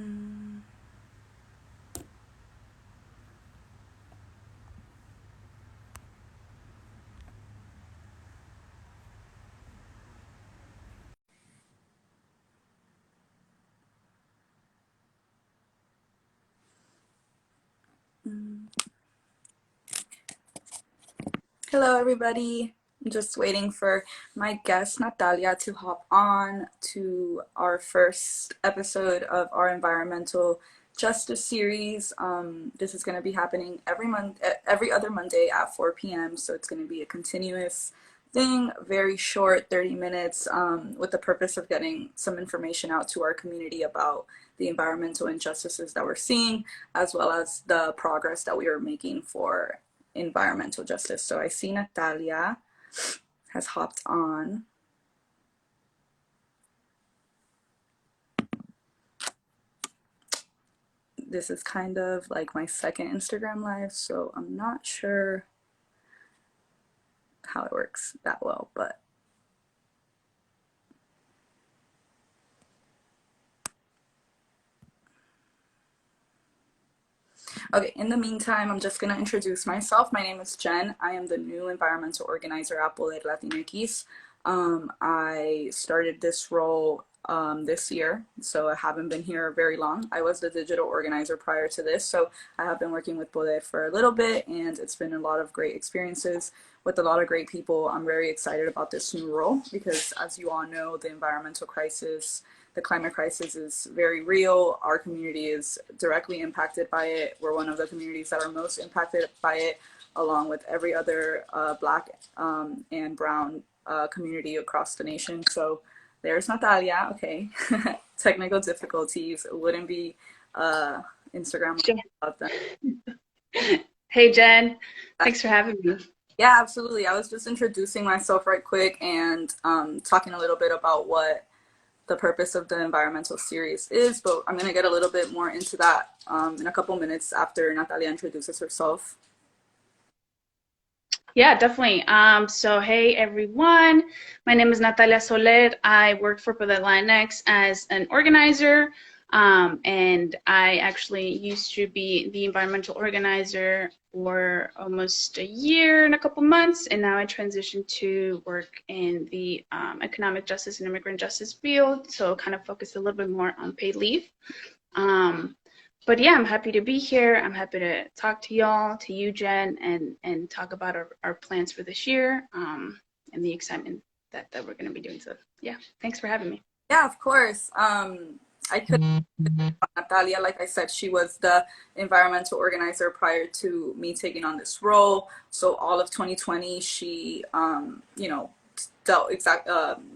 Mm, mm. Hello, everybody. I'm just waiting for my guest Natalia to hop on to our first episode of our environmental justice series. This is going to be happening every other Monday at 4 p.m. So it's going to be a continuous thing, very short, 30 minutes, with the purpose of getting some information out to our community about the environmental injustices that we're seeing, as well as the progress that we are making for environmental justice. So I see Natalia has hopped on. This is kind of like my second Instagram live, so I'm not sure how it works that well, but okay, in the meantime, I'm just going to introduce myself. My name is Jen. I am the new environmental organizer at Poder Latinx. I started this role this year, so I haven't been here very long. I was the digital organizer prior to this, so I have been working with Poder for a little bit, and it's been a lot of great experiences with a lot of great people. I'm very excited about this new role because, as you all know, the environmental crisis, the climate crisis is very real. Our community is directly impacted by it. We're one of the communities that are most impacted by it, along with every other Black and Brown community across the nation. So there's Natalia. Okay. Technical difficulties. It wouldn't be Instagram without them. Hey Jen, thanks for having me. Yeah, absolutely. I was just introducing myself right quick and talking a little bit about what the purpose of the environmental series is, but I'm going to get a little bit more into that in a couple minutes after Natalia introduces herself. Yeah, definitely. So hey everyone, my name is Natalia Soler. I work for Poder Latinx as an organizer, and I actually used to be the environmental organizer for almost a year and a couple months, and now I transitioned to work in the economic justice and immigrant justice field, so kind of focus a little bit more on paid leave. Um, but yeah, I'm happy to be here. I'm happy to talk to y'all, to you, Jen, and talk about our plans for this year, and the excitement that we're going to be doing. So yeah, thanks for having me. Yeah, of course. I could Natalia, like I said, she was the environmental organizer prior to me taking on this role. So all of 2020, she, dealt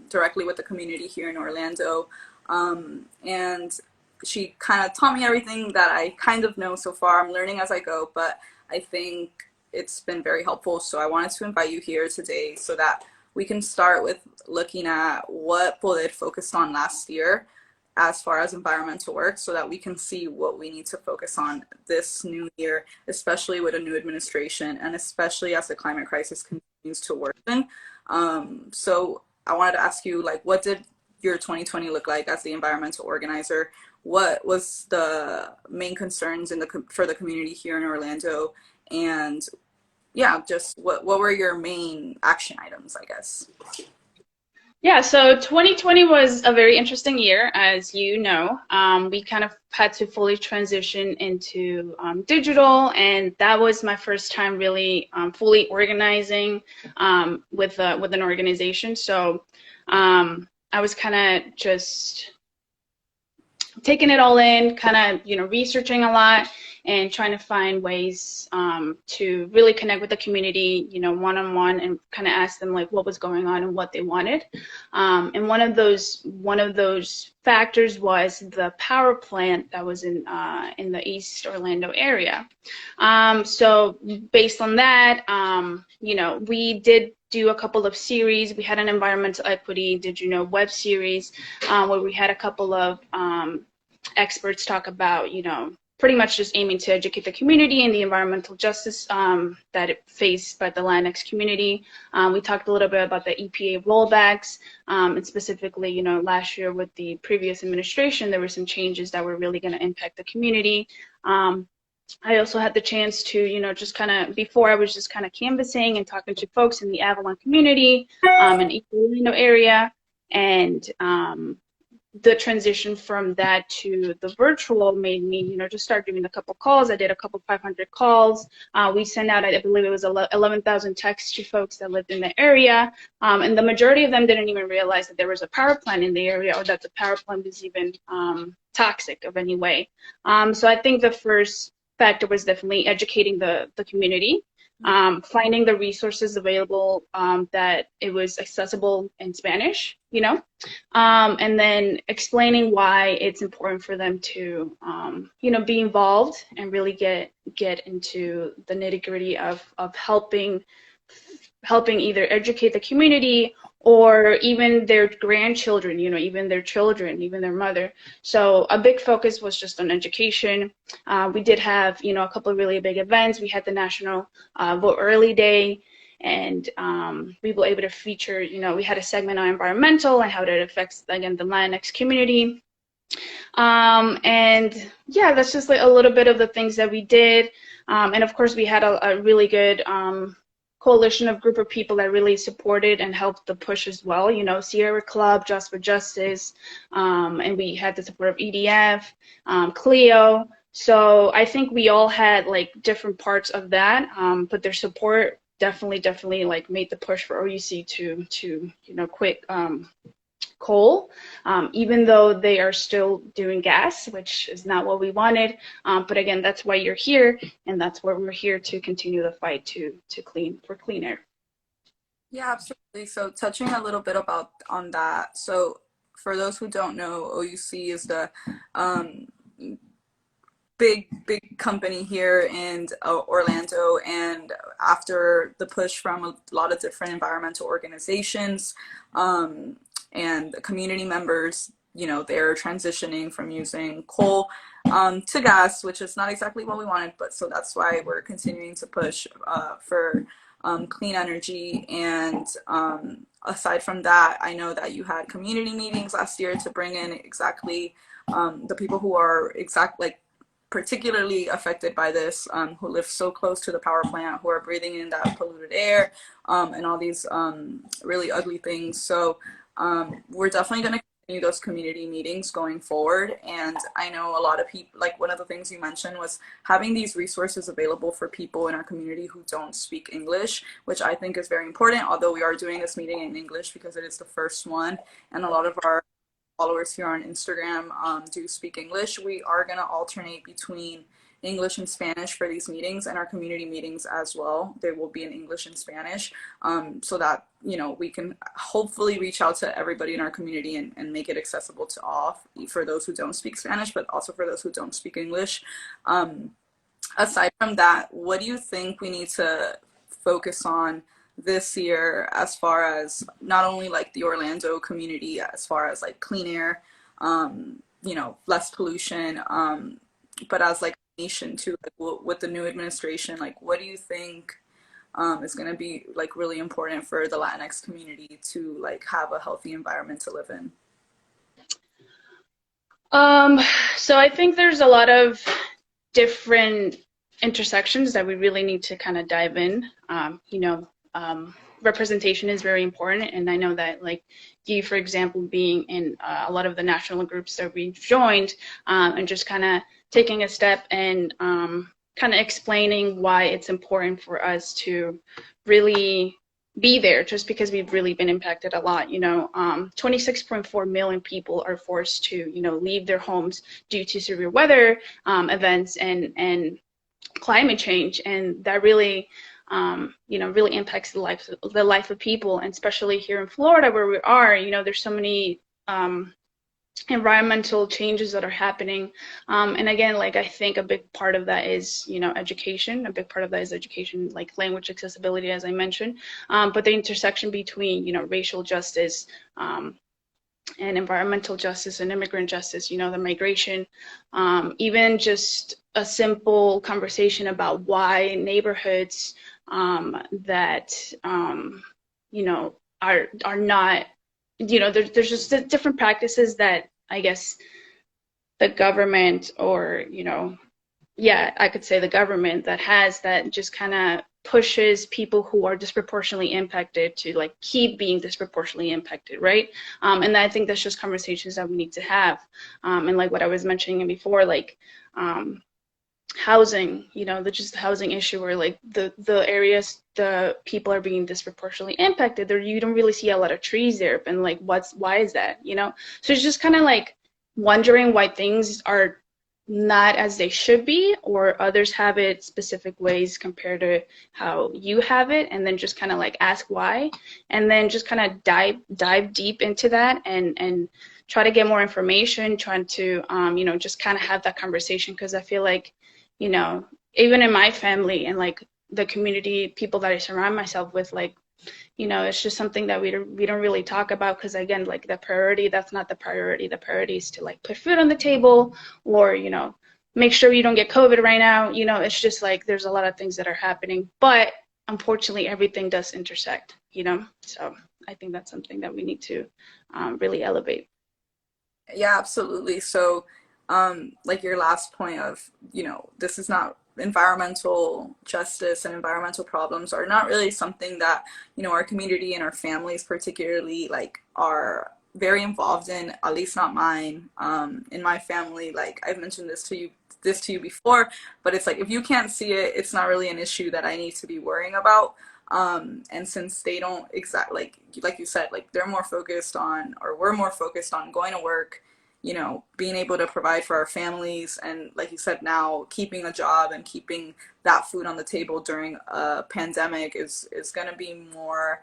directly with the community here in Orlando. And she kind of taught me everything that I kind of know so far. I'm learning as I go, but I think it's been very helpful. So I wanted to invite you here today so that we can start with looking at what Poder focused on last year as far as environmental work so that we can see what we need to focus on this new year, especially with a new administration and especially as the climate crisis continues to worsen. So I wanted to ask you, like, what did your 2020 look like as the environmental organizer? What was the main concerns for the community here in Orlando? And yeah, just what were your main action items, I guess? Yeah, so 2020 was a very interesting year, as you know. We kind of had to fully transition into digital, and that was my first time really fully organizing with an organization. So I was kind of just taking it all in, kind of, researching a lot and trying to find ways to really connect with the community, one-on-one, and kind of ask them like what was going on and what they wanted. And one of those factors was the power plant that was in the East Orlando area. So based on that, we did do a couple of series. We had an environmental equity, did you know, web series where we had a couple of experts talk about, pretty much just aiming to educate the community and the environmental justice that it faced by the Latinx community. We talked a little bit about the EPA rollbacks, and specifically, you know, last year with the previous administration, there were some changes that were really going to impact the community. I also had the chance to, you know, just kind of, before I was just kind of canvassing and talking to folks in the Avalon community and East Orlando area, and the transition from that to the virtual made me, you know, just start doing a couple calls. I did a couple 500 calls. We sent out, I believe it was 11,000 texts to folks that lived in the area. And the majority of them didn't even realize that there was a power plant in the area or that the power plant was even toxic of any way. So I think the first factor was definitely educating the community. Finding the resources available that it was accessible in Spanish, you know, and then explaining why it's important for them to, you know, be involved and really get into the nitty-gritty of helping either educate the community or even their grandchildren, you know, even their children, even their mother. So a big focus was just on education. We did have, you know, a couple of really big events. We had the National Vote Early Day, and we were able to feature, you know, we had a segment on environmental and how that affects, again, the Latinx community. And yeah, that's just like a little bit of the things that we did. And of course, we had a really good coalition of group of people that really supported and helped the push as well. You know, Sierra Club, Just for Justice, and we had the support of EDF, Clio. So I think we all had like different parts of that, but their support definitely like made the push for OUC to you know, quit coal, even though they are still doing gas, which is not what we wanted. But again, that's why you're here, and that's why we're here to continue the fight for clean air. Yeah, absolutely. So touching a little bit about on that. So for those who don't know, OUC is the big company here in Orlando, and after the push from a lot of different environmental organizations and community members, you know, they're transitioning from using coal to gas, which is not exactly what we wanted, but so that's why we're continuing to push for clean energy. And aside from that, I know that you had community meetings last year to bring in exactly the people who are particularly affected by this, who live so close to the power plant, who are breathing in that polluted air, and all these really ugly things. So we're definitely going to continue those community meetings going forward. And I know a lot of people, like one of the things you mentioned was having these resources available for people in our community who don't speak English, which I think is very important, although we are doing this meeting in English because it is the first one, and a lot of our followers here on Instagram do speak English. We are going to alternate between English and Spanish for these meetings, and our community meetings as well. They will be in English and Spanish, so that, you know, we can hopefully reach out to everybody in our community and make it accessible to all, for those who don't speak Spanish, but also for those who don't speak English. Aside from that, what do you think we need to focus on this year, as far as not only like the Orlando community, as far as like clean air, you know, less pollution, but as like a nation too, like, with the new administration, like what do you think is going to be like really important for the Latinx community to like have a healthy environment to live in? So I think there's a lot of different intersections that we really need to kind of dive in. You know, representation is very important, and I know that like you, for example, being in a lot of the national groups that we've joined, and just kind of taking a step and kind of explaining why it's important for us to really be there, just because we've really been impacted a lot. You know, 26.4 million people are forced to, you know, leave their homes due to severe weather events and climate change, and that really you know, really impacts the life of people, and especially here in Florida where we are, you know, there's so many environmental changes that are happening, and again, like I think a big part of that is, you know, education. A big part of that is education, like language accessibility, as I mentioned, but the intersection between, you know, racial justice, and environmental justice and immigrant justice, you know, the migration, even just a simple conversation about why neighborhoods that, you know, are not, you know, there's just different practices that I guess the government or, you know, yeah, I could say the government that has that just kind of pushes people who are disproportionately impacted to like keep being disproportionately impacted, right? And I think that's just conversations that we need to have. And like what I was mentioning before, like housing, you know, the just the housing issue where like the areas the people are being disproportionately impacted, there you don't really see a lot of trees there, and like why is that, you know? So it's just kind of like wondering why things are not as they should be, or others have it specific ways compared to how you have it, and then just kind of like ask why, and then just kind of dive deep into that and try to get more information, trying to you know, just kind of have that conversation, because I feel like, you know, even in my family and like the community people that I surround myself with, like, you know, it's just something that we don't really talk about, because again, like the priority, that's not the priority. The priority is to like put food on the table, or, you know, make sure you don't get COVID right now. You know, it's just like there's a lot of things that are happening, but unfortunately everything does intersect, you know? So I think that's something that we need to really elevate. Yeah, absolutely. So, like your last point of, you know, this is not environmental justice and environmental problems are not really something that, you know, our community and our families particularly like are very involved in, at least not mine. In my family, like I've mentioned this to you before, but it's like if you can't see it, it's not really an issue that I need to be worrying about. And since they don't exact like you said, like they're more focused on, or we're more focused on going to work, you know, being able to provide for our families, and like you said, now keeping a job and keeping that food on the table during a pandemic is going to be more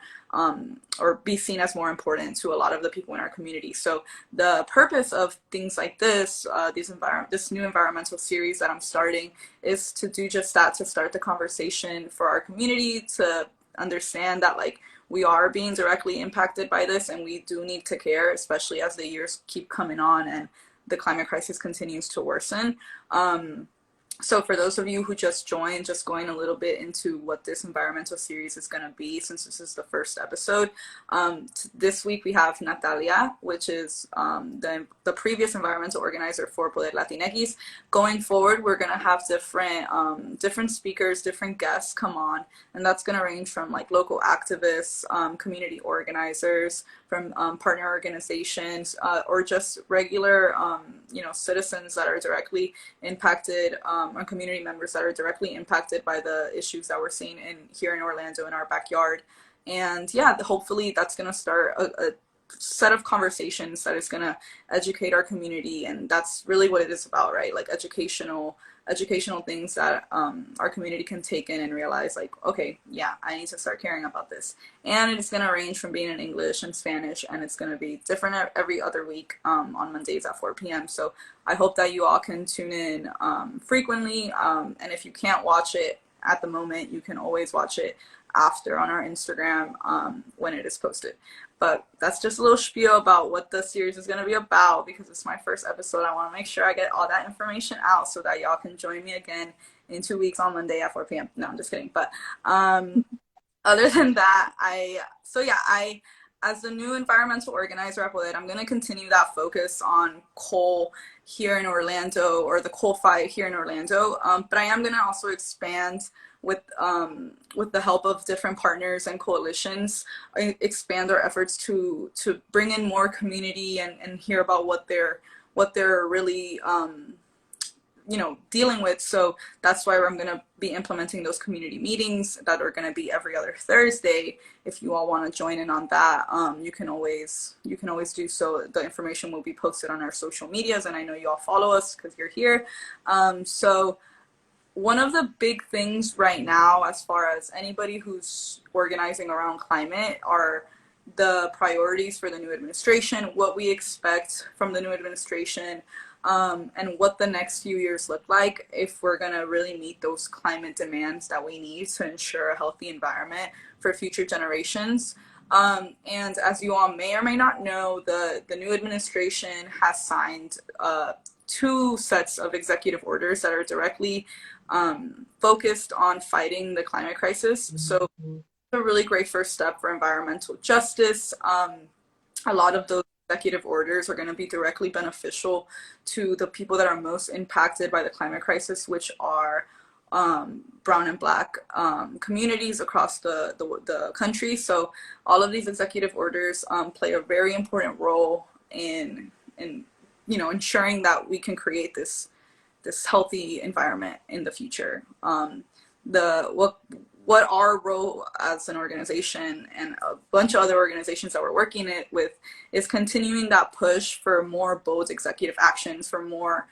or be seen as more important to a lot of the people in our community. So the purpose of things like this, this new environmental series that I'm starting, is to do just that, to start the conversation for our community, to understand that like we are being directly impacted by this and we do need to care, especially as the years keep coming on and the climate crisis continues to worsen. So for those of you who just joined, just going a little bit into what this environmental series is going to be, since this is the first episode. This week we have Natalia, which is the previous environmental organizer for Poder Latinx. Going forward, we're going to have different speakers, different guests come on, and that's going to range from like local activists, community organizers, from partner organizations, or just regular, you know, citizens that are directly impacted, or community members that are directly impacted by the issues that we're seeing here in Orlando in our backyard. And yeah, hopefully that's going to start a set of conversations that is going to educate our community, and that's really what it is about, right? Like educational things that our community can take in and realize like, okay, yeah, I need to start caring about this. And it's going to range from being in English and Spanish, and it's going to be different every other week on Mondays at 4 p.m. So I hope that you all can tune in frequently, and if you can't watch it at the moment, you can always watch it after on our Instagram when it is posted. But that's just a little spiel about what the series is going to be about, because it's my first episode. I want to make sure I get all that information out so that y'all can join me again in 2 weeks on Monday at 4 p.m. No, I'm just kidding. But other than that, I, as the new environmental organizer at Poder, I'm going to continue that focus on coal here in Orlando, or the coal fight here in Orlando. But I am going to also expand with the help of different partners and coalitions, expand our efforts to bring in more community and hear about what they're really you know, dealing with. So that's why I'm going to be implementing those community meetings that are going to be every other Thursday. If you all want to join in on that, you can always do so. The information will be posted on our social medias, and I know you all follow us because you're here. So one of the big things right now, as far as anybody who's organizing around climate, are the priorities for the new administration, what we expect from the new administration, and what the next few years look like if we're going to really meet those climate demands that we need to ensure a healthy environment for future generations. And as you all may or may not know, the new administration has signed two sets of executive orders that are directly focused on fighting the climate crisis. So a really great first step for environmental justice. A lot of those executive orders are going to be directly beneficial to the people that are most impacted by the climate crisis, which are brown and black communities across the country. So all of these executive orders play a very important role in ensuring that we can create this healthy environment in the future. The what our role as an organization and a bunch of other organizations that we're working it with is continuing that push for more bold executive actions, for more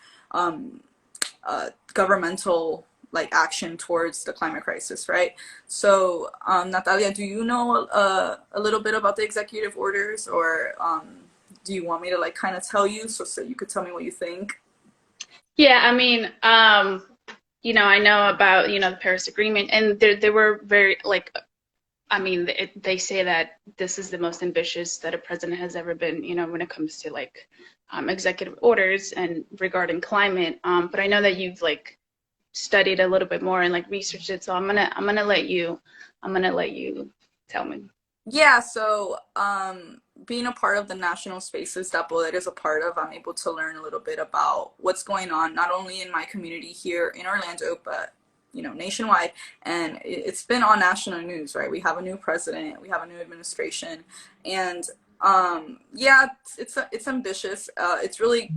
governmental like action towards the climate crisis, right? So, Natalia, do you know a little bit about the executive orders, or do you want me to like kind of tell you so you could tell me what you think? Yeah, I mean, I know about, the Paris Agreement, and they were very, like, I mean, they say that this is the most ambitious that a president has ever been, when it comes to like executive orders and regarding climate. But I know that you've like studied a little bit more and like researched it, so I'm gonna let you tell me. Yeah, so being a part of the national spaces that Poder is a part of, I'm able to learn a little bit about what's going on, not only in my community here in Orlando, but nationwide. And it's been on national news, right? We have a new president, we have a new administration, and yeah, it's ambitious. It's really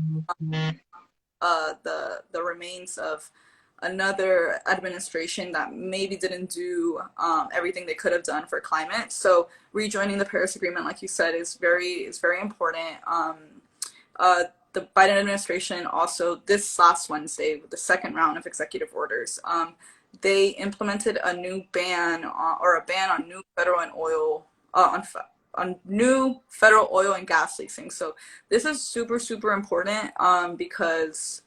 the remains of another administration that maybe didn't do everything they could have done for climate. So rejoining the Paris Agreement, like you said, is very important. The Biden administration also this last Wednesday, with the second round of executive orders, they implemented a new ban or a ban on new federal and oil on new federal oil and gas leasing. So this is super, super important because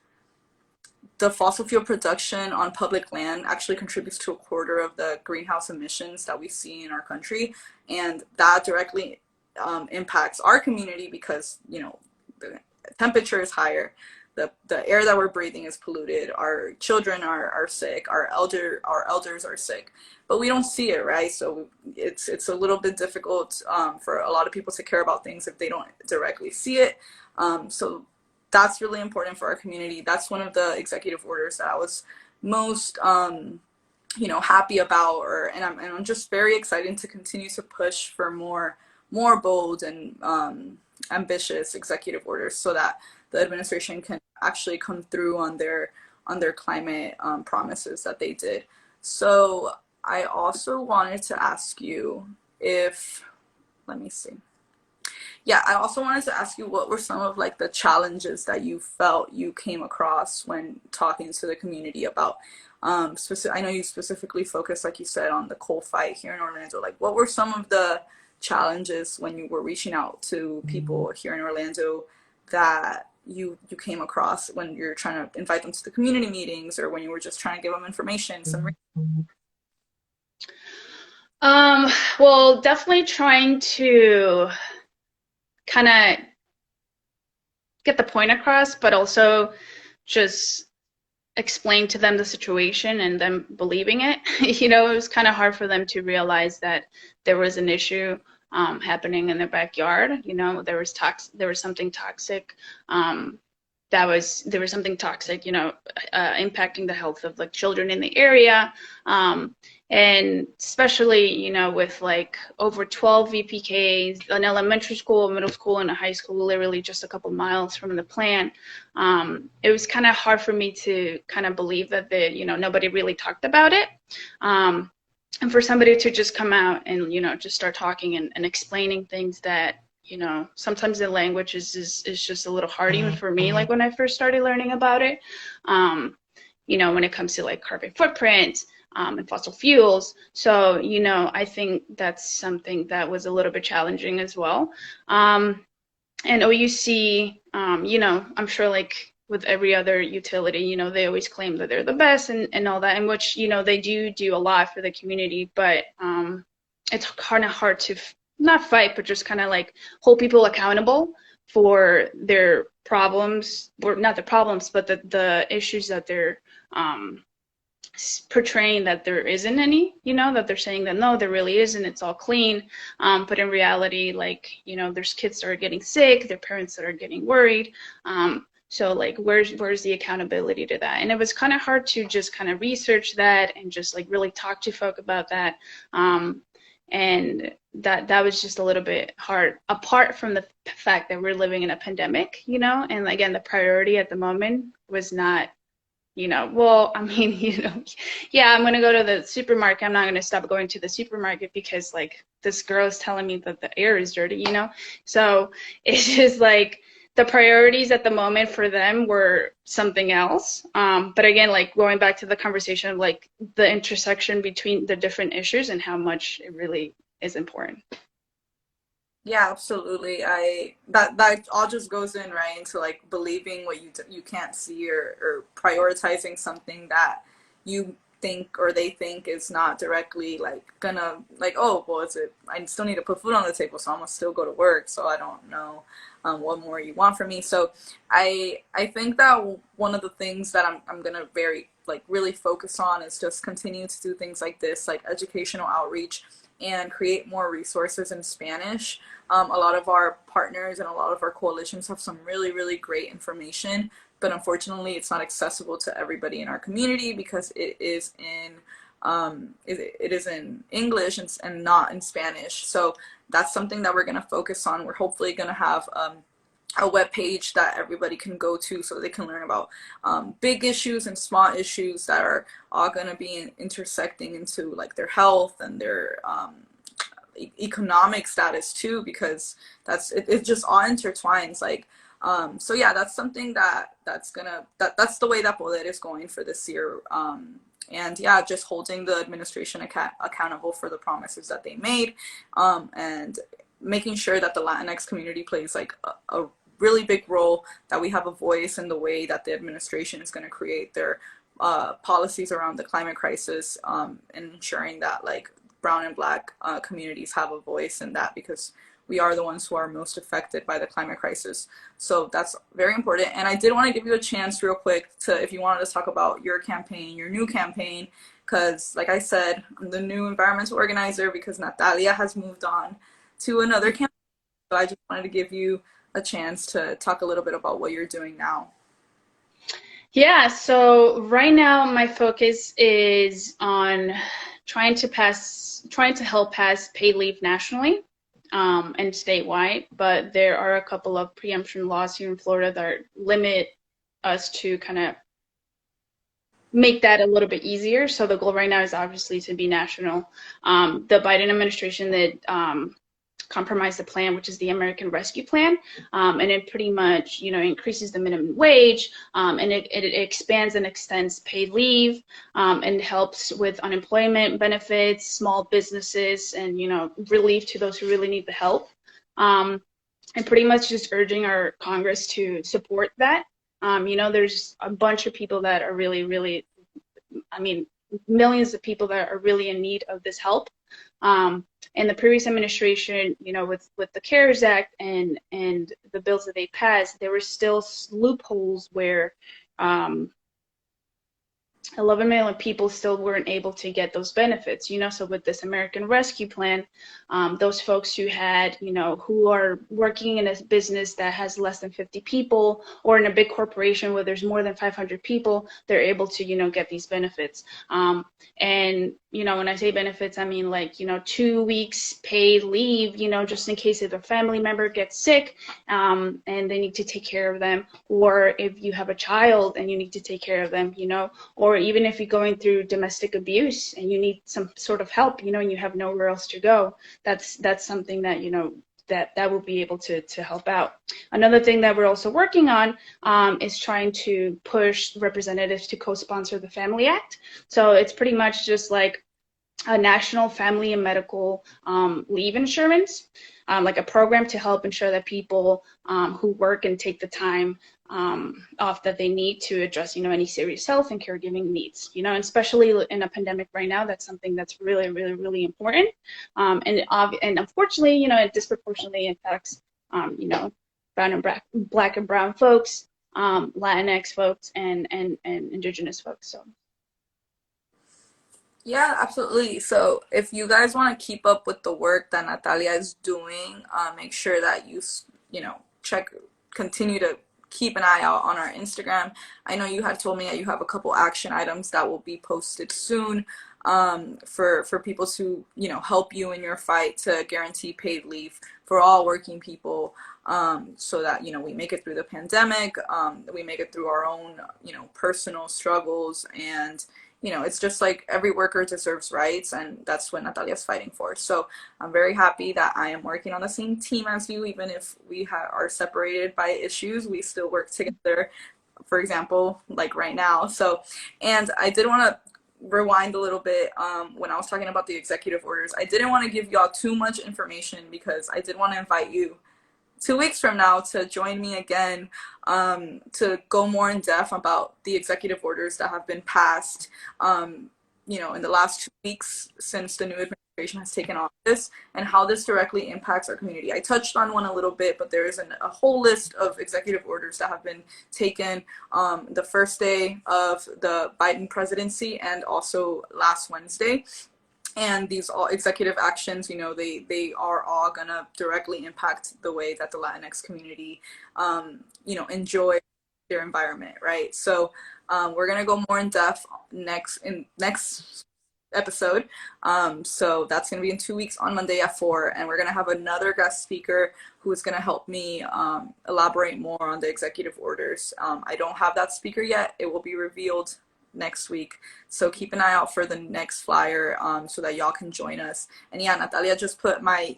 the fossil fuel production on public land actually contributes to a quarter of the greenhouse emissions that we see in our country. And that directly impacts our community because, the temperature is higher. The air that we're breathing is polluted. Our children are sick. Our elders are sick, but we don't see it, right? So it's a little bit difficult for a lot of people to care about things if they don't directly see it. So that's really important for our community. That's one of the executive orders that I was most happy about, and I'm just very excited to continue to push for more bold and ambitious executive orders so that the administration can actually come through on their climate promises that they did. So I also wanted to ask you if, let me see. Yeah, I also wanted to ask you what were some of like the challenges that you felt you came across when talking to the community about I know you specifically focused, like you said, on the coal fight here in Orlando. Like, what were some of the challenges when you were reaching out to people here in Orlando that you came across when you're trying to invite them to the community meetings, or when you were just trying to give them information? Well, definitely trying to kind of get the point across, but also just explain to them the situation and them believing it. It was kind of hard for them to realize that there was an issue happening in their backyard. There was something toxic. There was something toxic, impacting the health of like children in the area. And especially, with like over 12 VPKs, an elementary school, a middle school, and a high school, literally just a couple miles from the plant. It was kind of hard for me to kind of believe that nobody really talked about it. And for somebody to just come out and, just start talking and explaining things that, sometimes the language is just a little hard, even for me, like when I first started learning about it, when it comes to like carbon footprint, and fossil fuels. So, I think that's something that was a little bit challenging as well. And OUC, I'm sure like with every other utility, they always claim that they're the best and all that, in which, they do a lot for the community, but it's kind of hard to not fight, but just kind of like hold people accountable for their problems, or not the problems, but the issues that they're portraying that there isn't any, that they're saying that no, there really isn't, it's all clean. But in reality, like, there's kids that are getting sick, their parents that are getting worried. So like, where's the accountability to that? And it was kind of hard to just kind of research that and just like really talk to folk about that. And that was just a little bit hard, apart from the fact that we're living in a pandemic, and again, the priority at the moment was not, well, I mean, yeah, I'm going to go to the supermarket. I'm not going to stop going to the supermarket because like this girl is telling me that the air is dirty, So it's just like the priorities at the moment for them were something else. But again, like going back to the conversation of like the intersection between the different issues and how much it really is important. Yeah, absolutely. That all just goes in right into like believing what you can't see, or prioritizing something that you think or they think is not directly like gonna like, oh well, is it, I still need to put food on the table, so I'm gonna still go to work, so I don't know what more you want from me. So I think that one of the things that I'm gonna very like really focus on is just continue to do things like this, like educational outreach, and create more resources in Spanish. A lot of our partners and a lot of our coalitions have some really, really great information, but unfortunately it's not accessible to everybody in our community because it is in English and not in Spanish. So that's something that we're going to focus on. We're hopefully going to have a web page that everybody can go to so they can learn about big issues and small issues that are all going to be intersecting into like their health and their economic status too, because it just all intertwines. Like so yeah, that's something that's the way that Poder is going for this year. And yeah, just holding the administration accountable for the promises that they made, and making sure that the Latinx community plays like a really big role, that we have a voice in the way that the administration is going to create their policies around the climate crisis, and ensuring that like brown and black communities have a voice in that, because we are the ones who are most affected by the climate crisis. So that's very important. And I did want to give you a chance real quick to, if you wanted to talk about your campaign, your new campaign, because like I said, I'm the new environmental organizer because Natalia has moved on to another campaign. So I just wanted to give you a chance to talk a little bit about what you're doing now. Yeah, so right now my focus is on trying to help pass paid leave nationally, and statewide, but there are a couple of preemption laws here in Florida that limit us to kind of make that a little bit easier. So the goal right now is obviously to be national. The Biden administration that compromised the plan, which is the American Rescue Plan, and it pretty much, increases the minimum wage, and it expands and extends paid leave, and helps with unemployment benefits, small businesses, and relief to those who really need the help. And pretty much just urging our Congress to support that. There's a bunch of people that are really, really, millions of people that are really in need of this help. And the previous administration, with the CARES Act and the bills that they passed, there were still loopholes where 11 million people still weren't able to get those benefits, so with this American Rescue Plan, those folks who had, who are working in a business that has less than 50 people, or in a big corporation where there's more than 500 people, they're able to, get these benefits. And, when I say benefits, I mean like, 2 weeks paid leave, just in case if a family member gets sick, and they need to take care of them, or if you have a child and you need to take care of them, or even if you're going through domestic abuse and you need some sort of help, and you have nowhere else to go, that's something that, that will be able to help out. Another thing that we're also working on is trying to push representatives to co-sponsor the Family Act. So it's pretty much just like a national family and medical leave insurance, like a program to help ensure that people who work and take the time off that they need to address, any serious health and caregiving needs, and especially in a pandemic right now, that's something that's really, really, really important. And unfortunately, it disproportionately impacts, brown and black and brown folks, Latinx folks, and indigenous folks. So. Yeah, absolutely. So if you guys want to keep up with the work that Natalia is doing, make sure that continue to keep an eye out on our Instagram. I know you had told me that you have a couple action items that will be posted soon, for people to, help you in your fight to guarantee paid leave for all working people, so that, we make it through the pandemic, we make it through our own, personal struggles, and it's just like every worker deserves rights, and that's what Natalia's fighting for. So I'm very happy that I am working on the same team as you, even if we are separated by issues, we still work together, for example, like right now. So, and I did want to rewind a little bit. When I was talking about the executive orders, I didn't want to give y'all too much information because I did want to invite you 2 weeks from now to join me again, to go more in depth about the executive orders that have been passed, in the last 2 weeks since the new administration has taken office, and how this directly impacts our community. I touched on one a little bit, but there is a whole list of executive orders that have been taken, the first day of the Biden presidency and also last Wednesday. And these all executive actions, they are all gonna directly impact the way that the Latinx community, enjoy their environment, right? So we're gonna go more in depth next episode. So that's gonna be in 2 weeks on Monday at 4, and we're gonna have another guest speaker who is gonna help me elaborate more on the executive orders. I don't have that speaker yet. It will be revealed next week, so keep an eye out for the next flyer, so that y'all can join us. And yeah, Natalia just put my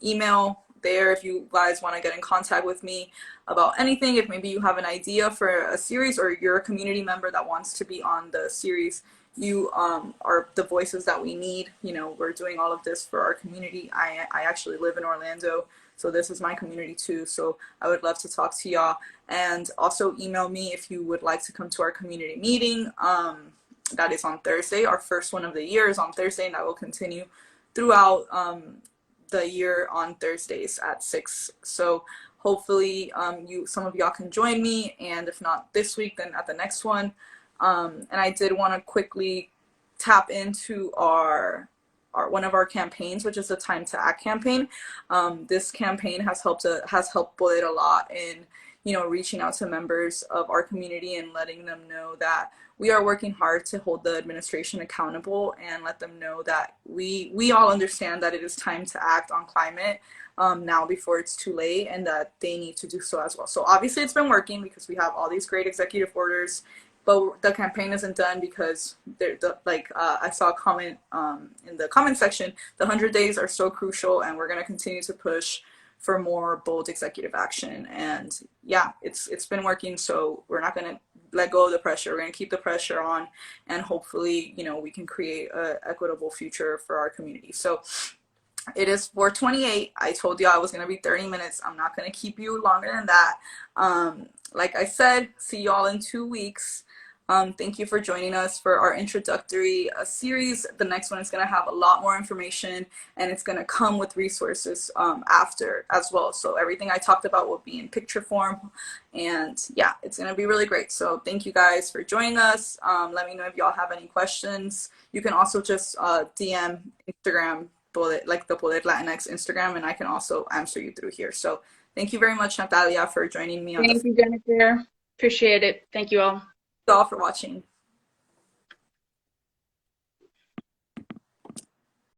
email there if you guys want to get in contact with me about anything. If maybe you have an idea for a series, or you're a community member that wants to be on the series, you are the voices that we need. We're doing all of this for our community. I actually live in Orlando, so this is my community too. So I would love to talk to y'all. And also email me if you would like to come to our community meeting. That is on Thursday. Our first one of the year is on Thursday, and that will continue throughout the year on Thursdays at 6. So hopefully some of y'all can join me, and if not this week, then at the next one. And I did want to quickly tap into one of our campaigns, which is the Time to Act campaign. This campaign has helped Poder a lot in, reaching out to members of our community and letting them know that we are working hard to hold the administration accountable, and let them know that we all understand that it is time to act on climate now before it's too late, and that they need to do so as well. So obviously it's been working because we have all these great executive orders, but the campaign isn't done because I saw a comment in the comment section, the 100 days are so crucial, and we're going to continue to push for more bold executive action. And yeah, it's been working, so we're not going to let go of the pressure. We're going to keep the pressure on, and hopefully, we can create an equitable future for our community. So it is 4:28. I told you I was going to be 30 minutes. I'm not going to keep you longer than that. Like I said, see y'all in 2 weeks. Thank you for joining us for our introductory series. The next one is going to have a lot more information, and it's going to come with resources after as well. So everything I talked about will be in picture form, and yeah, it's going to be really great. So thank you guys for joining us. Let me know if y'all have any questions. You can also just DM Instagram, like the Poder Latinx Instagram, and I can also answer you through here. So thank you very much, Natalia, for joining me on Thank you, Jennifer. Appreciate it. Thank you all. All for watching.